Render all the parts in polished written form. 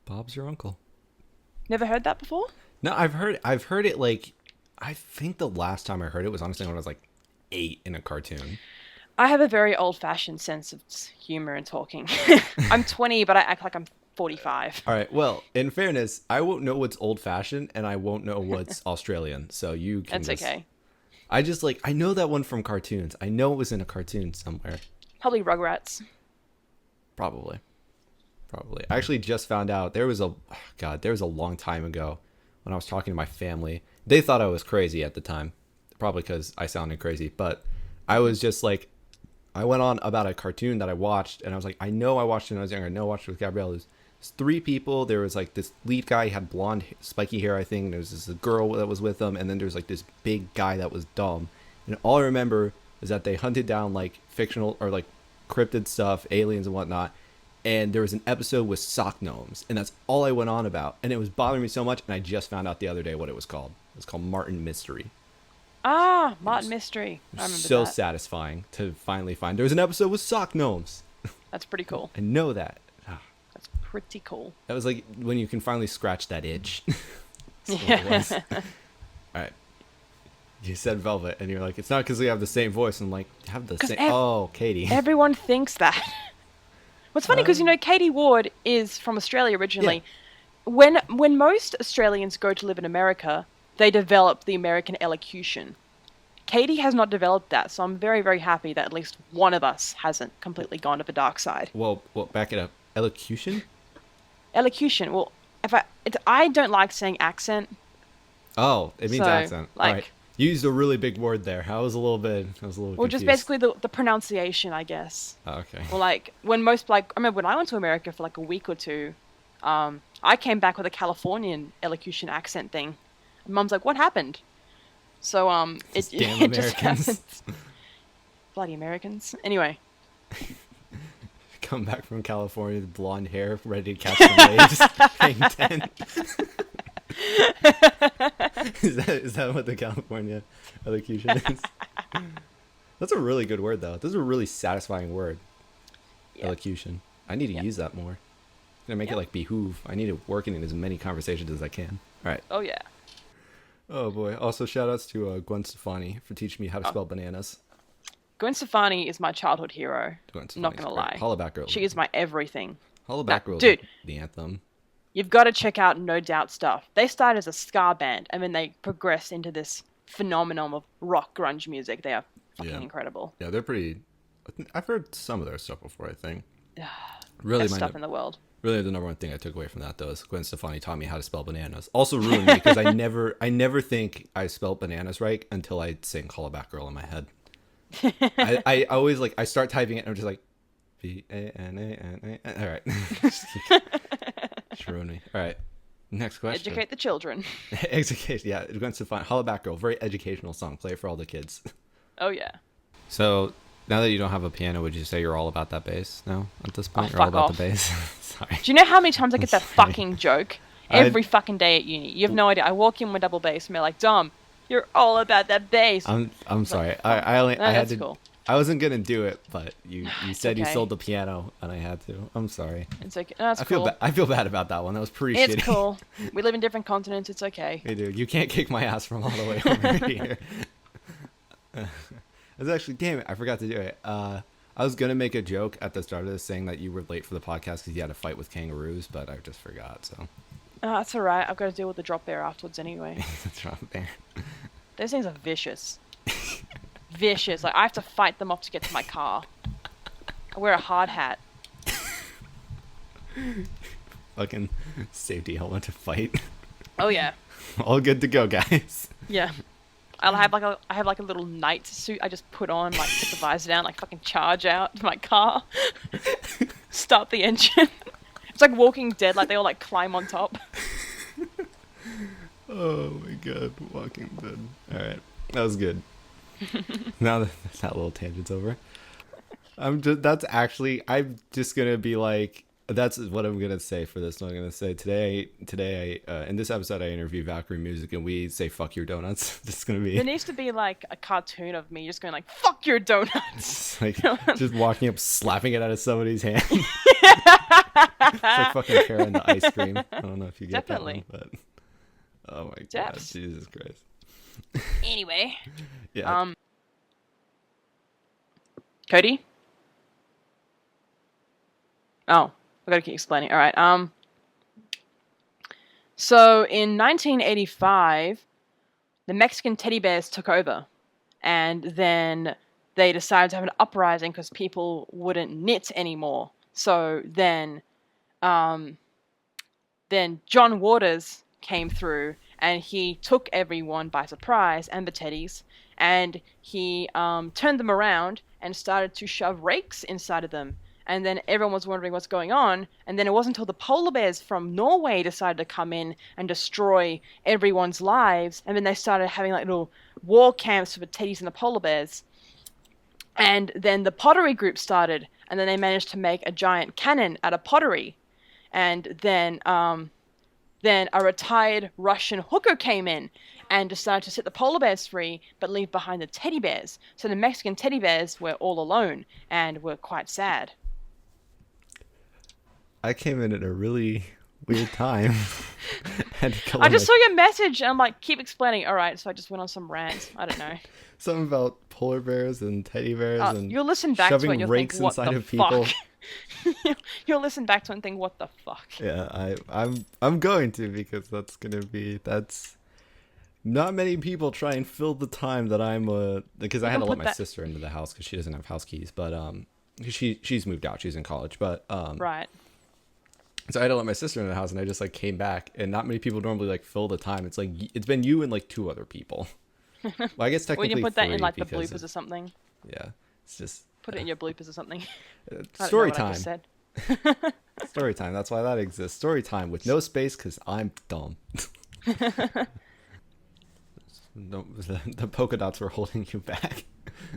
Bob's your uncle. Never heard that before? No, I've heard it like, I think the last time I heard it was honestly when I was like 8 in a cartoon. I have a very old-fashioned sense of humor and talking. I'm 20, but I act like I'm 45. All right. Well, in fairness, I won't know what's old fashioned and I won't know what's Australian. So you can That's okay. I just like, I know that one from cartoons. I know it was in a cartoon somewhere. Probably Rugrats. Probably. I actually just found out there was a long time ago when I was talking to my family. They thought I was crazy at the time, probably because I sounded crazy. But I was just like, I went on about a cartoon that I watched, and I was like, I know I watched it when I was younger. I know I watched it with Gabrielle. There's 3 people. There was like this lead guy, he had blonde, spiky hair, I think. And there was this girl that was with him, and then there's like this big guy that was dumb. And all I remember is that they hunted down like fictional or like cryptid stuff, aliens and whatnot. And there was an episode with sock gnomes, and that's all I went on about. And it was bothering me so much, and I just found out the other day what it was called. It was called Martin Mystery. Ah, Martin Mystery. I remember So that. satisfying to finally find. There was an episode with sock gnomes. That's pretty cool. I know that. That's pretty cool. That was like when you can finally scratch that itch. That's what it Yeah. was. All right. You said Velvet, and you're like, it's not because we have the same voice. I'm like, have the same. Oh, Katie. Everyone thinks that. What's funny, because, Katie Ward is from Australia originally. Yeah. When most Australians go to live in America, they develop the American elocution. Katie has not developed that, so I'm very, very happy that at least one of us hasn't completely gone to the dark side. Well, back it up. Elocution? Elocution. Well, I don't like saying accent. Oh, it means So, accent. like- All right. You used a really big word there. I was a little Well, confused. just basically the pronunciation, I guess. Oh, okay. Well, like, I remember when I went to America for like a week or two, I came back with a Californian elocution accent thing. And Mum's like, what happened? So, These it damn just Americans. happens. Bloody Americans. Anyway. Come back from California with blonde hair, ready to catch the waves, paying 10. Is that what the California elocution is? That's a really good word, though. This is a really satisfying word. Yeah. Elocution. I need to use that more. I'm gonna make it like behoove. I need to work in as many conversations as I can. All right. Oh, yeah. Oh boy. Also, shout outs to Gwen Stefani for teaching me how to spell bananas. Gwen Stefani is my childhood hero. Gwen I'm not Stefani's gonna great. lie. Holla Back Girl. She is my everything. Holla Back Nah, Girl. dude. The anthem. You've got to check out No Doubt Stuff. They started as a ska band, and then they progressed into this phenomenon of rock grunge music. They are fucking incredible. Yeah, they're pretty. I've heard some of their stuff before, I think. Really, Best stuff in the world. Really, the number one thing I took away from that, though, is Gwen Stefani taught me how to spell bananas. Also ruined me because I never think I spelled bananas right until I sing Holla Back Girl in my head. I always I start typing it and I'm just like, B-A-N-A-N-A. All right. Just ruined me. All right. Next question. Educate the children. Education. Yeah, Gwen Stefani. Holla Back Girl. Very educational song. Play it for all the kids. Oh, yeah. So, now that you don't have a piano, would you say you're all about that bass now at this point? Oh, You're all fuck about off. the bass? Sorry. Do you know how many times I get that Sorry. fucking joke? Every fucking day at uni. You have no idea. I walk in with double bass and they're like, Dom, you're all about that bass. I'm sorry. I had that's to. cool. I wasn't gonna do it, but you said you okay. sold the piano, and I had to. I'm sorry. It's okay. No, it's I feel cool. I feel bad about that one. That was pretty It's shitty. cool. We live in different continents. It's okay. Hey, dude, you can't kick my ass from all the way over here. It's actually, damn it, I forgot to do it. I was gonna make a joke at the start of this saying that you were late for the podcast because you had a fight with kangaroos, but I just forgot. So That's all right. I've got to deal with the drop bear afterwards anyway. that's wrong there. Those things are vicious. Vicious. Like, I have to fight them off to get to my car. I wear a hard hat. Fucking safety helmet to fight. Oh, yeah. All good to go, guys. Yeah. I have like a little night suit I just put on, like put the visor down, like fucking charge out to my car, start the engine. It's like Walking Dead, like they all like climb on top. Oh my god, Walking Dead. All right, that was good. Now that little tangent's over, I'm just gonna be like, that's what I'm gonna say for this one. I'm gonna say today in this episode I interview Valkyriemusic and we say fuck your donuts. This is gonna be There needs to be like a cartoon of me just going like, fuck your donuts. like just walking up, slapping it out of somebody's hand. It's like fucking pear in the ice cream. I don't know if you get Definitely. that one, but oh my god, Deps. Jesus Christ. Anyway, Yeah. Cody. Oh, I gotta keep explaining. All right. So in 1985, the Mexican teddy bears took over, and then they decided to have an uprising because people wouldn't knit anymore. So then John Waters came through, and he took everyone by surprise and the teddies, and he turned them around and started to shove rakes inside of them. And then everyone was wondering what's going on. And then it wasn't until the polar bears from Norway decided to come in and destroy everyone's lives. And then they started having like little war camps for the teddies and the polar bears. And then the pottery group started. And then they managed to make a giant cannon out of pottery. And then a retired Russian hooker came in and decided to set the polar bears free, but leave behind the teddy bears. So the Mexican teddy bears were all alone and were quite sad. I came in at a really weird time. I just saw your message and I'm like, keep explaining. All right, so I just went on some rant. I don't know. Something about polar bears and teddy bears and you'll listen back to it shoving and you'll rakes think, what inside the of people. fuck? You'll listen back to it and think, what the fuck? Yeah, I'm going to, because that's not many people try and fill the time that I'm because I had to let my sister into the house because she doesn't have house keys, but she's moved out, she's in college, but Right. so I had to let my sister into the house, and I just like came back, and not many people normally like fill the time. It's like it's been you and like 2 other people. Well, I guess technically Well, you put that in like the because bloopers or something. yeah, it's just Put it in your bloopers or something. story time. Said. Story time. That's why that exists. Story time with no space because I'm dumb. No, the polka dots were holding you back.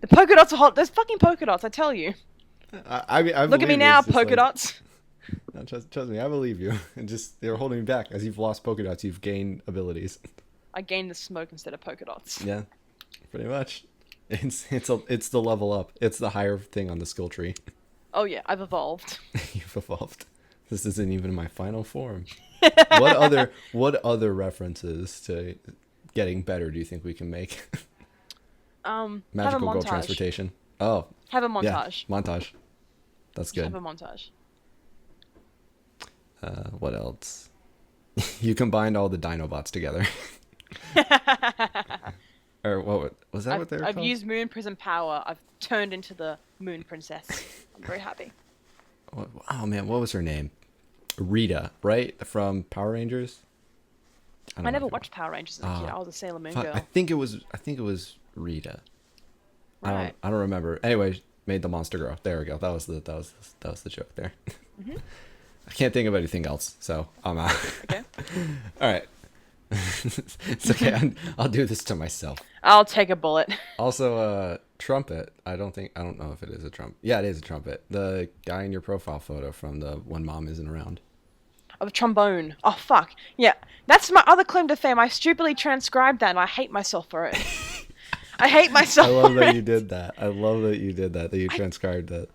The polka dots are hot. There's fucking polka dots, I tell you. I Look at me now, polka dots. No, trust me, I believe you. And just they're holding me back. As you've lost polka dots, you've gained abilities. I gained the smoke instead of polka dots. Yeah, pretty much. It's the level up. It's the higher thing on the skill tree. Oh yeah, I've evolved. You've evolved. This isn't even my final form. What other references to getting better do you think we can make? Magical girl transportation. Oh, have a montage. Yeah, montage. That's good. Have a montage. What else? You combined all the Dinobots together. Or what was that? What they were called? I've used Moon Prism power. I've turned into the Moon Princess. I'm very happy. Oh man, what was her name? Rita, right? From Power Rangers. I never watched Power Rangers as a kid. I was a Sailor Moon girl. I think it was Rita. Right. I don't remember. Anyway, made the monster grow. There we go. That was the joke there. Mm-hmm. I can't think of anything else, so I'm out. Okay. All right. It's okay. I'll do this to myself. I'll take a bullet. Also, trumpet. I don't know if it is a trumpet. Yeah, it is a trumpet. The guy in your profile photo from the When Mom Isn't Around. Of a trombone. Oh fuck. Yeah, that's my other claim to fame. I stupidly transcribed that, and I hate myself for it. I hate myself. I love that you did that. I love that you did that. That you transcribed that.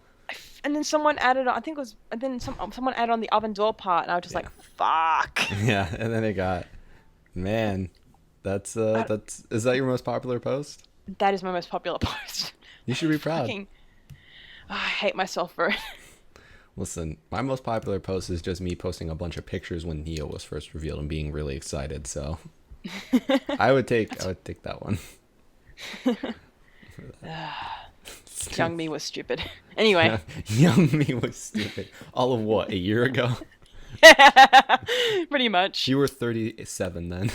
And then someone added, I think it was, and then someone added on the oven door part, and I was just like, fuck. Yeah, and then it got, man, is that your most popular post? That is my most popular post. You should be proud. I hate myself for it. Listen, my most popular post is just me posting a bunch of pictures when Neo was first revealed and being really excited. So I would take that one. Young me was stupid. Anyway. Young me was stupid. All of what, a year ago? Pretty much. You were 37 then.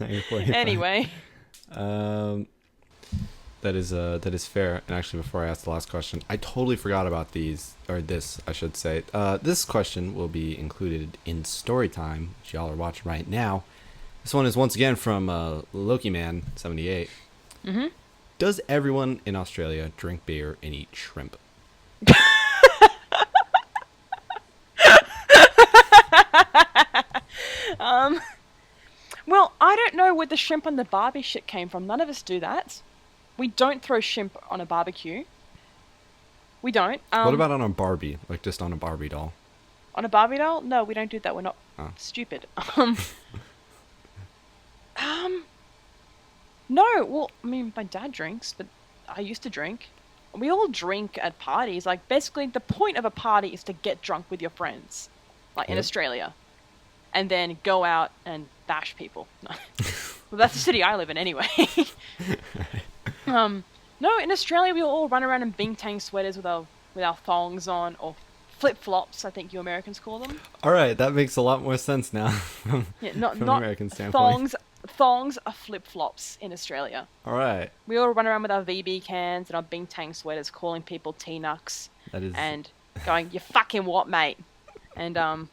Anyway. That is fair. And actually, before I ask the last question, I totally forgot about this, I should say. This question will be included in Storytime, which y'all are watching right now. This one is once again from Loki Man 78. Mm-hmm. Does everyone in Australia drink beer and eat shrimp? Well, I don't know where the shrimp on the Barbie shit came from. None of us do that. We don't throw shrimp on a barbecue. We don't. What about on a Barbie? Like just on a Barbie doll? On a Barbie doll? No, we don't do that. We're not Oh. stupid. Um, no. Well, I mean, my dad drinks, but I used to drink. We all drink at parties. Like, basically, the point of a party is to get drunk with your friends, like in Yep. Australia, and then go out and bash people. No. Well, that's the city I live in anyway. No, in Australia we all run around in bing-tang sweaters with our thongs on, or flip-flops, I think you Americans call them. All right, that makes a lot more sense now. From, Yeah, not from not American standpoint. thongs are flip-flops in Australia. All right, We all run around with our VB cans and our bing-tang sweaters, calling people T-nucks that is. and going, "You fucking what, mate?" And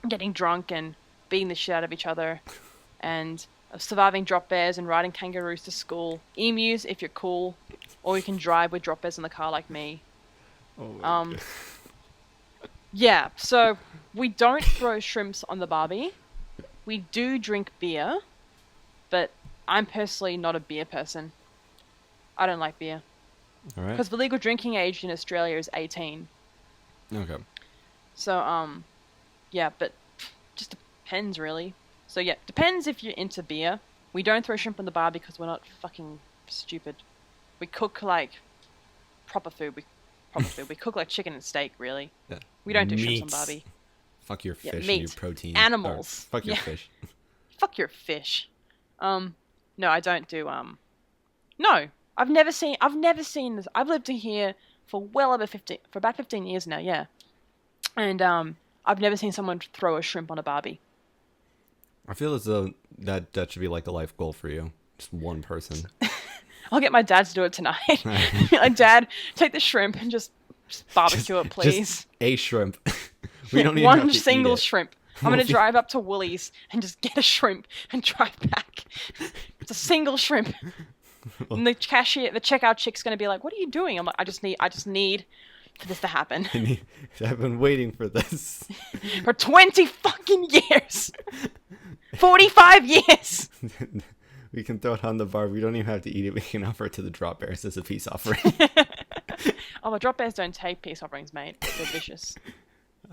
getting drunk and beating the shit out of each other, and surviving drop bears and riding kangaroos to school. Emus, if you're cool, or you can drive with drop bears in the car like me. Oh my God. Yeah, so we don't throw shrimps on the Barbie. We do drink beer, but I'm personally not a beer person. I don't like beer. All right. Because the legal drinking age in Australia is 18. Okay. So, yeah, but just depends, really. So, yeah, depends if you're into beer. We don't throw shrimp on the Barbie because we're not fucking stupid. We cook, like, proper food. We cook, like, chicken and steak, really. Yeah. We don't do shrimps Meats. on Barbie. Fuck your Yeah, fish and meat. your protein. Animals. Or fuck your Yeah. fish. Fuck your fish. No, I don't do, no. I've never seen this. I've lived here for about 15 years now, yeah. And, I've never seen someone throw a shrimp on a Barbie. I feel as though that should be like a life goal for you. Just one person. I'll get my dad to do it tonight. Like, Dad, take the shrimp and just barbecue it, please. Just a shrimp. We don't even One have to single eat it. shrimp. I'm gonna drive up to Woolies and just get a shrimp and drive back. It's a single shrimp. And the checkout chick's gonna be like, "What are you doing?" I'm like, I just need for this to happen I've been waiting for this. for 20 fucking years, 45 years. We can throw it on the bar. We don't even have to eat it. We can offer it to the drop bears as a peace offering. Oh, the drop bears don't take peace offerings, mate. They're vicious.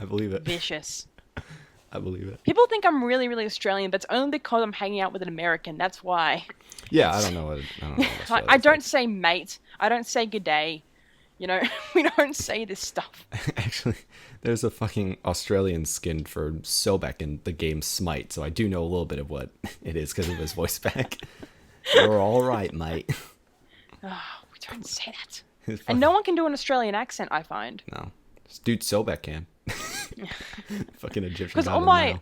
I believe it. Vicious. I believe it. People think I'm really, really Australian, but it's only because I'm hanging out with an American. That's why. Yeah, I don't know what. I don't say mate. I don't say good day. You know, we don't say this stuff. Actually, there's a fucking Australian skin for Sobek in the game Smite, so I do know a little bit of what it is because of his voice back. You're all right, mate. Oh, we don't say that. His And no one can do an Australian accent, I find. No, this dude Sobek can. Fucking Egyptian. Because god all of my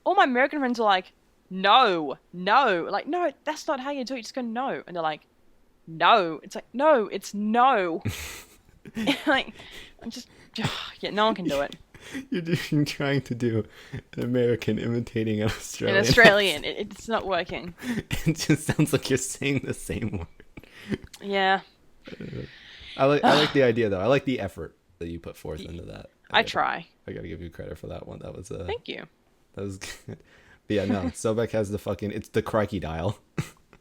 now. American friends are like, no, like, no, that's not how you do it. You just go no, and they're like, no. It's like, no, it's no. Like, I'm just, yeah, no one can do it. You're trying to do an American imitating an Australian. In Australian, it's not working. It just sounds like you're saying the same word. Yeah, I like the idea though. I like the effort that you put forth into that. I try. I gotta give you credit for that one. That was Thank you. That was good. But yeah, no. Sobek has the fucking. It's the crikey dial.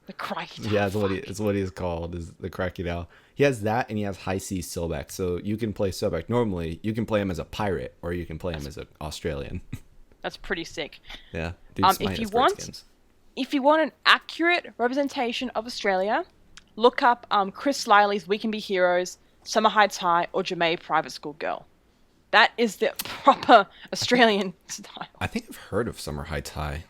The crikey. Yeah, it's what he's called. Is the crikey dial. He has that, and he has high C Sobek. So you can play Sobek. Normally, you can play him as a pirate, or you can play him as an Australian. That's pretty sick. Yeah. Dude, If Smite you has great want- skins. If you want an accurate representation of Australia, look up Chris Liley's We Can Be Heroes, Summer Heights High, or Jamae Private School Girl. That is the proper Australian style. I think I've heard of Summer Heights High.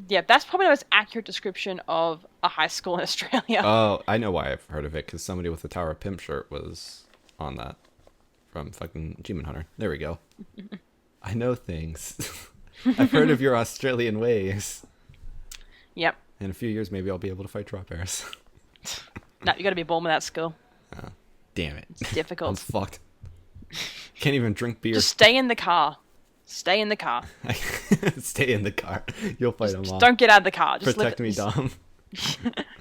Yeah, that's probably the most accurate description of a high school in Australia. Oh, I know why I've heard of it, because somebody with a Tower of Pimp shirt was on that from fucking Demon Hunter. There we go. I know things. I've heard of your Australian ways. Yep. In a few years, maybe I'll be able to fight drop bears. No, you got to be born with that skill. Damn it. It's difficult. I'm fucked. Can't even drink beer. Just stay in the car. Stay in the car. Stay in the car. You'll fight them Just off. don't get out of the car. Just Protect me, Dom.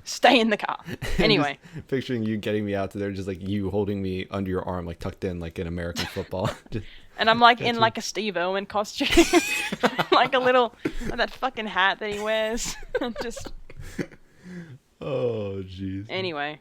Stay in the car. Anyway. Just picturing you getting me out to there, just like you holding me under your arm, like tucked in, like in American football. Just, And I'm like in like a Steve Irwin costume. Like a little, like that fucking hat that he wears. Just, oh, jeez. anyway.